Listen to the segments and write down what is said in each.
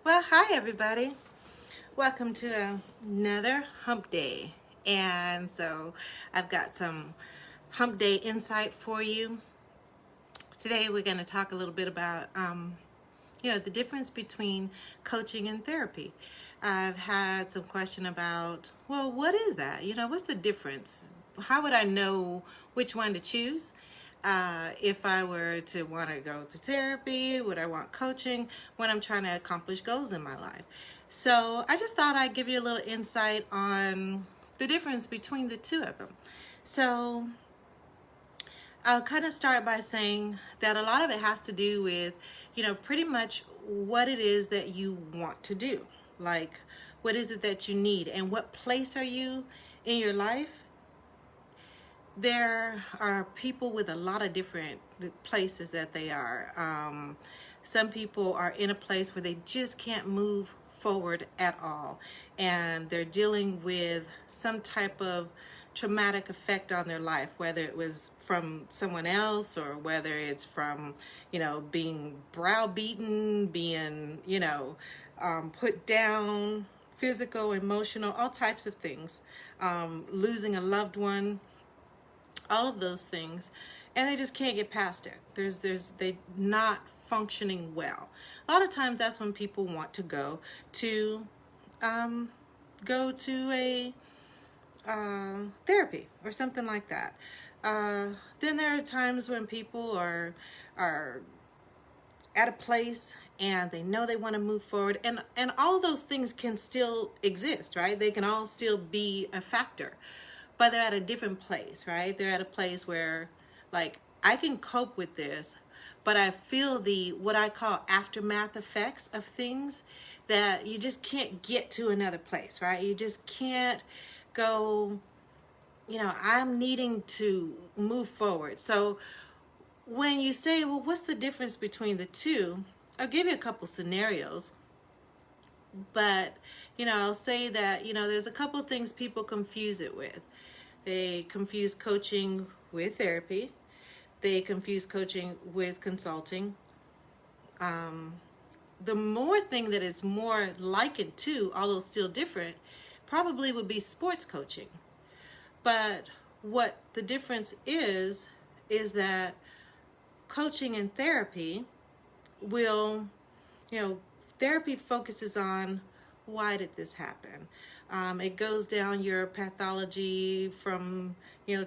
Well, hi everybody. Welcome to another hump day. And so I've got some hump day insight for you. Today we're going to talk a little bit about the difference between coaching and therapy. I've had some question about, well, what is that? What's the difference? How would I know which one to choose? If I were to want to go to therapy, would I want coaching when I'm trying to accomplish goals in my life? So I just thought I'd give you a little insight on the difference between the two of them. So I'll kind of start by saying that a lot of it has to do with, pretty much what it is that you want to do. Like, what is it that you need and what place are you in your life? There are people with a lot of different places that they are. Some people are in a place where they just can't move forward at all, and they're dealing with some type of traumatic effect on their life, whether it was from someone else or whether it's from, being browbeaten, being, put down, physical, emotional, all types of things, losing a loved one, all of those things, and they just can't get past it. They not functioning well. A lot of times that's when people want to to um, go to a therapy or something like that. Then there are times when people are at a place and they know they want to move forward, and all of those things can still exist, right? They can all still be a factor, but they're at a different place, right? They're at a place where, like, I can cope with this, but I feel the what I call aftermath effects of things that you just can't get to another place, right? You just can't go, I'm needing to move forward. So when you say, well, what's the difference between the two? I'll give you a couple scenarios, but I'll say that there's a couple things people confuse it with. They confuse coaching with therapy. They confuse coaching with consulting. The more thing that is more likened to, although still different, probably would be sports coaching. But what the difference is that coaching and therapy will, you know, therapy focuses on why did this happen. It goes down your pathology from,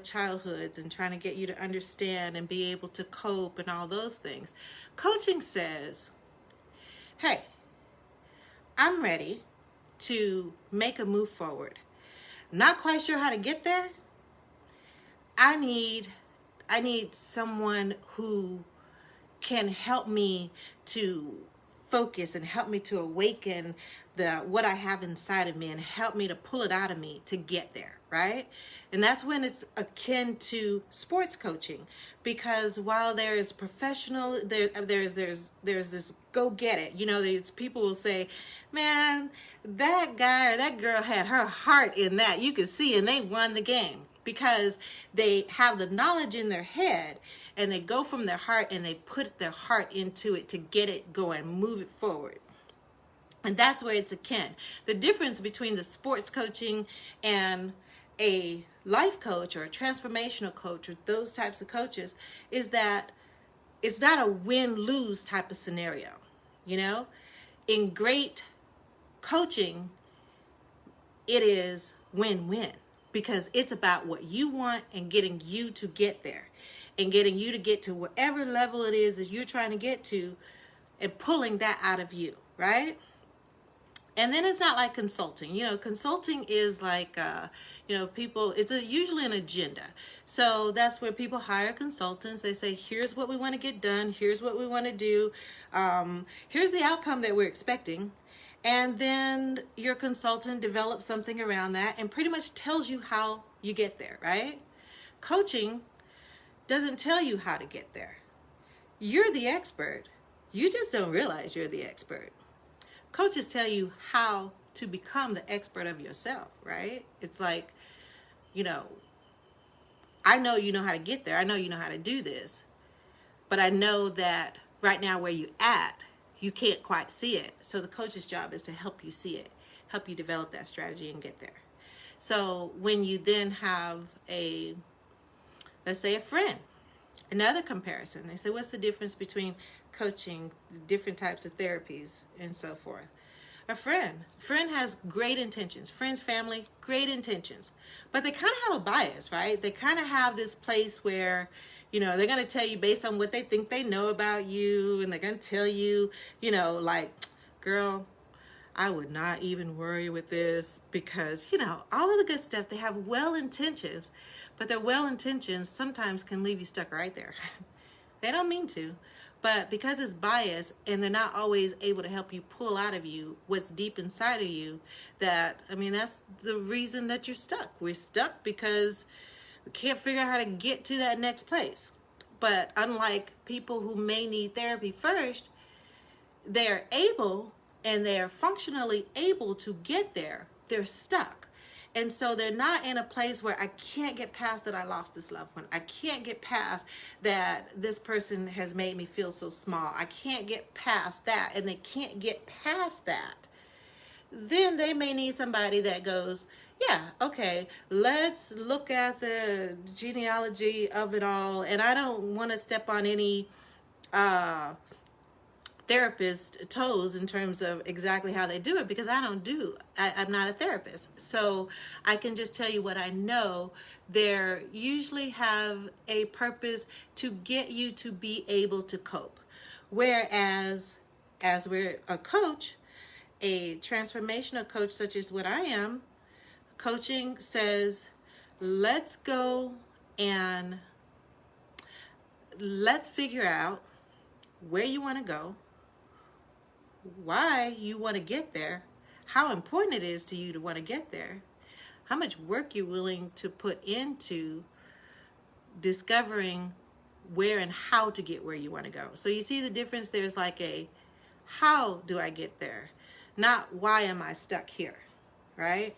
childhoods and trying to get you to understand and be able to cope and all those things. Coaching says, hey, I'm ready to make a move forward. Not quite sure how to get there. I need I need someone who can help me to focus and help me to awaken the what I have inside of me and help me to pull it out of me to get there, right? And that's when it's akin to sports coaching, because while there is professional, there's this go get it. There's people will say, man, that guy or that girl had her heart in that. You could see, and they won the game because they have the knowledge in their head and they go from their heart and they put their heart into it to get it going, move it forward. And that's where it's akin. The difference between the sports coaching and a life coach or a transformational coach or those types of coaches is that it's not a win-lose type of scenario. In great coaching, it is win-win because it's about what you want and getting you to get there and getting you to get to whatever level it is that you're trying to get to and pulling that out of you, right? And then it's not like consulting. Consulting is like, people, usually an agenda. So that's where people hire consultants. They say, here's what we want to get done. Here's what we want to do. Here's the outcome that we're expecting. And then your consultant develops something around that and pretty much tells you how you get there, right? Coaching doesn't tell you how to get there. You're the expert. You just don't realize you're the expert. Coaches tell you how to become the expert of yourself, right? It's like, I know you know how to get there. I know you know how to do this. But I know that right now where you at, you can't quite see it. So the coach's job is to help you see it, help you develop that strategy and get there. So when you then have let's say a friend, another comparison, they say, what's the difference between coaching, different types of therapies, and so forth? A friend has great intentions. Friends, family, great intentions. But they kind of have a bias, right? They kind of have this place where, they're going to tell you based on what they think they know about you. And they're going to tell you, like, girl, I would not even worry with this because, all of the good stuff. They have well intentions, but their well intentions sometimes can leave you stuck right there. They don't mean to. But because it's biased and they're not always able to help you pull out of you what's deep inside of you, that's the reason that you're stuck. We're stuck because we can't figure out how to get to that next place. But unlike people who may need therapy first, they're able and they're functionally able to get there. They're stuck. And so they're not in a place where I can't get past that I lost this loved one. I can't get past that this person has made me feel so small. I can't get past that. And they can't get past that. Then they may need somebody that goes, yeah, okay, let's look at the genealogy of it all. And I don't want to step on any therapist toes in terms of exactly how they do it, because I'm not a therapist. So I can just tell you what I know. They usually have a purpose to get you to be able to cope. Whereas as we're a coach, a transformational coach such as what I am, coaching says, let's go and let's figure out where you want to go, why you want to get there, how important it is to you to want to get there, how much work you're willing to put into discovering where and how to get where you want to go. So you see the difference? There's like a how do I get there, not why am I stuck here, right?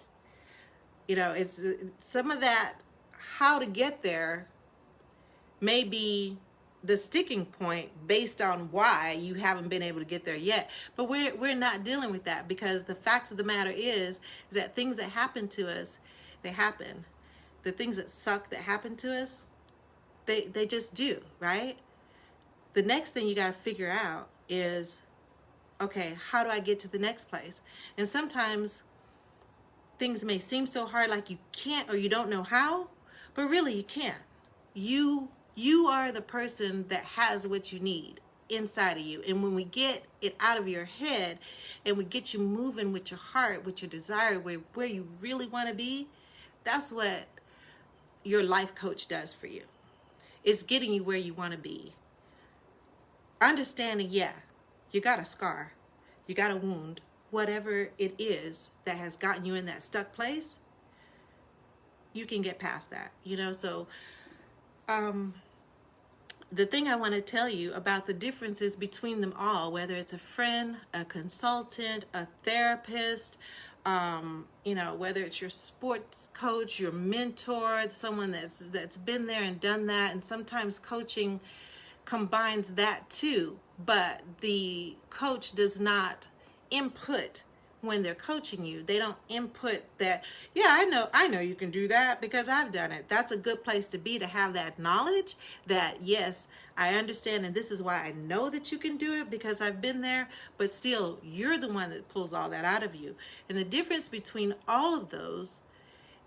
It's some of that how to get there may be the sticking point based on why you haven't been able to get there yet. But we're not dealing with that, because the fact of the matter is that things that happen to us, they happen. The things that suck that happen to us, they just do, right? The next thing you got to figure out is, okay, how do I get to the next place? And sometimes things may seem so hard, like you can't or you don't know how, but really you can't. You are the person that has what you need inside of you. And when we get it out of your head and we get you moving with your heart, with your desire, where you really want to be, that's what your life coach does for you. It's getting you where you want to be. Understanding, yeah, you got a scar, you got a wound, whatever it is that has gotten you in that stuck place, you can get past that, so the thing I want to tell you about the differences between them all, whether it's a friend, a consultant, a therapist, whether it's your sports coach, your mentor, someone that's been there and done that. And sometimes coaching combines that too, but the coach does not input when they're coaching you. They don't input that, yeah, I know you can do that because I've done it. That's a good place to be, to have that knowledge that, yes, I understand, and this is why I know that you can do it, because I've been there, but still, you're the one that pulls all that out of you. And the difference between all of those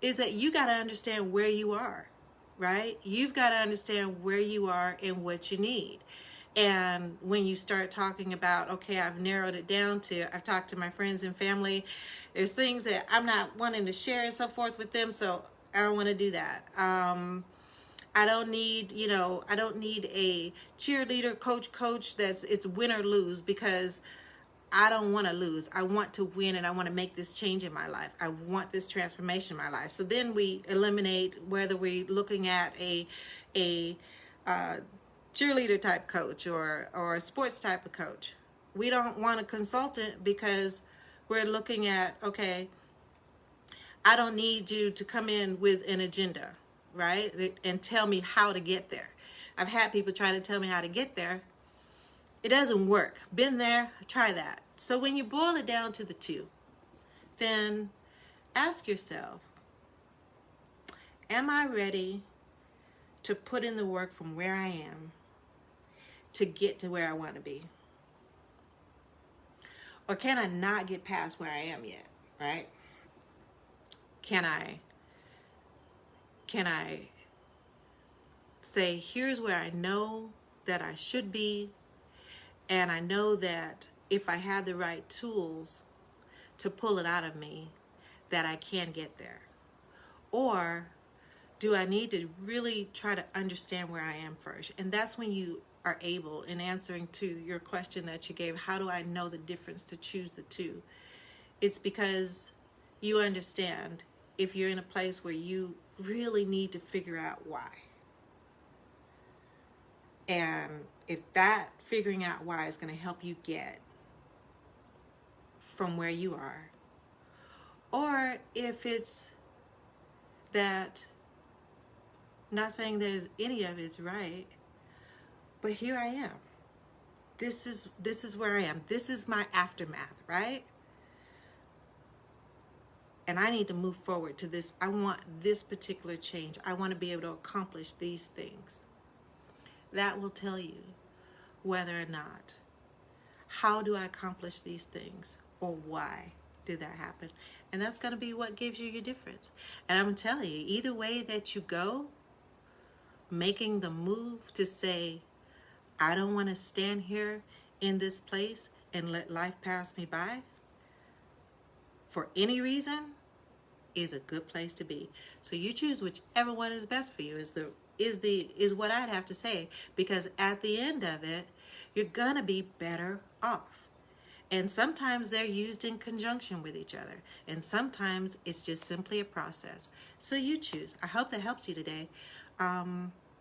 is that you got to understand where you are, right? You've got to understand where you are and what you need. And when you start talking about, okay, I've narrowed it down to, I've talked to my friends and family, there's things that I'm not wanting to share and so forth with them, so I don't want to do that. I don't need a cheerleader coach that's it's win or lose, because I don't want to lose. I want to win, and I want to make this change in my life. I want this transformation in my life. So then we eliminate whether we're looking at a cheerleader type coach or a sports type of coach. We don't want a consultant because we're looking at, okay, I don't need you to come in with an agenda, right? And tell me how to get there. I've had people try to tell me how to get there, It doesn't work. Been there, try that. So when you boil it down to the two, then ask yourself, am I ready to put in the work from where I am to get to where I want to be? Or can I not get past where I am yet, right? Can I say, here's where I know that I should be, and I know that if I had the right tools to pull it out of me, that I can get there? Or do I need to really try to understand where I am first? And that's when you are able, in answering to your question that you gave, how do I know the difference to choose the two? It's because you understand if you're in a place where you really need to figure out why. And if that figuring out why is going to help you get from where you are, or if it's that, not saying there's any of it's right, but here I am. This is where I am. This is my aftermath, right? And I need to move forward to this. I want this particular change. I want to be able to accomplish these things. That will tell you whether or not, how do I accomplish these things, or why did that happen? And that's going to be what gives you your difference. And I'm telling you, either way that you go, making the move to say, I don't want to stand here in this place and let life pass me by for any reason, is a good place to be. So you choose whichever one is best for you, is what I'd have to say, because at the end of it, you're gonna be better off. And sometimes they're used in conjunction with each other, and sometimes it's just simply a process. So you choose. I hope that helped you today.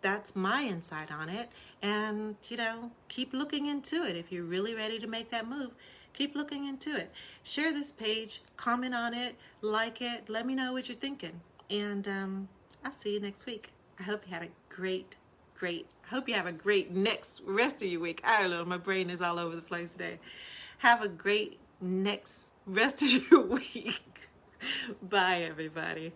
That's my insight on it. And keep looking into it. If you're really ready to make that move, keep looking into it. Share this page, comment on it, like it, let me know what you're thinking. And I'll see you next week. I hope you had a great hope you have a great next rest of your week. I don't know, my brain is all over the place today. Have a great next rest of your week. Bye, everybody.